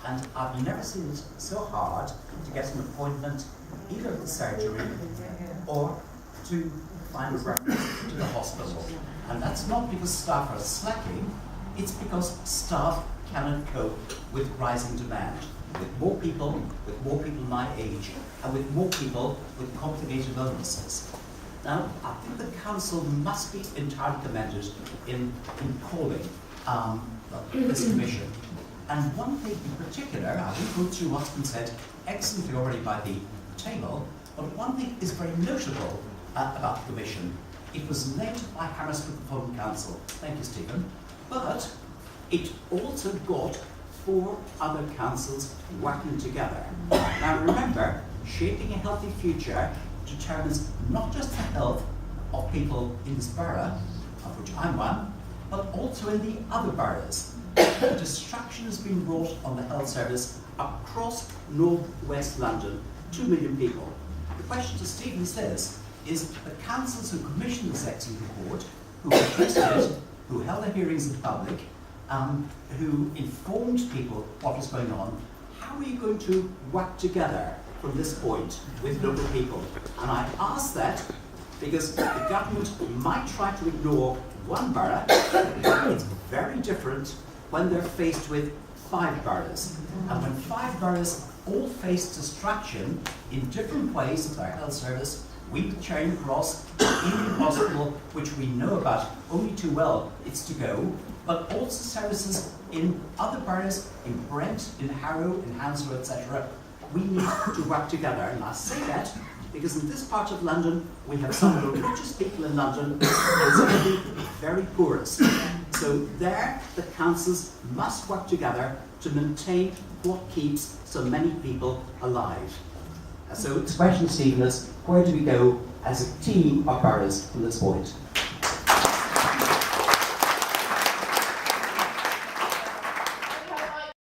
and I've never seen it so hard to get an appointment either at the surgery or to find a reference to the hospital. And that's not because staff are slacking, it's because staff cannot cope with rising demand. With more people my age, and with more people with complicated illnesses. Now, I think the council must be entirely commended in calling this commission. And one thing in particular, I won't go through what's been said excellently already by the table, but one thing is very notable about the commission. It was led by Hammersmith and Fulham Council. Thank you, Stephen. But it also got 4 other councils working together. Now remember, shaping a healthy future determines not just the health of people in this borough, of which I'm one, but also in the other boroughs. Destruction has been wrought on the health service across North West London, 2 million people. The question to Stephen is this, is the councils who commissioned this excellent report, who produced it, who held the hearings in public, who informed people what was going on, how are you going to work together from this point with local people? And I ask that because the government might try to ignore one borough, but it's very different when they're faced with 5 boroughs. And when 5 boroughs all face destruction in different ways of their health service, we at Charing Cross, Ealing Hospital, which we know about only too well, it's to go, but also services in other boroughs, in Brent, in Harrow, in Hounslow, etc. We need to work together. And I say that because in this part of London, we have some of the richest people in London and some of the very poorest. So there, the councils must work together to maintain what keeps so many people alive. So the question, Stephen, is where do we go as a team of boroughs from this point?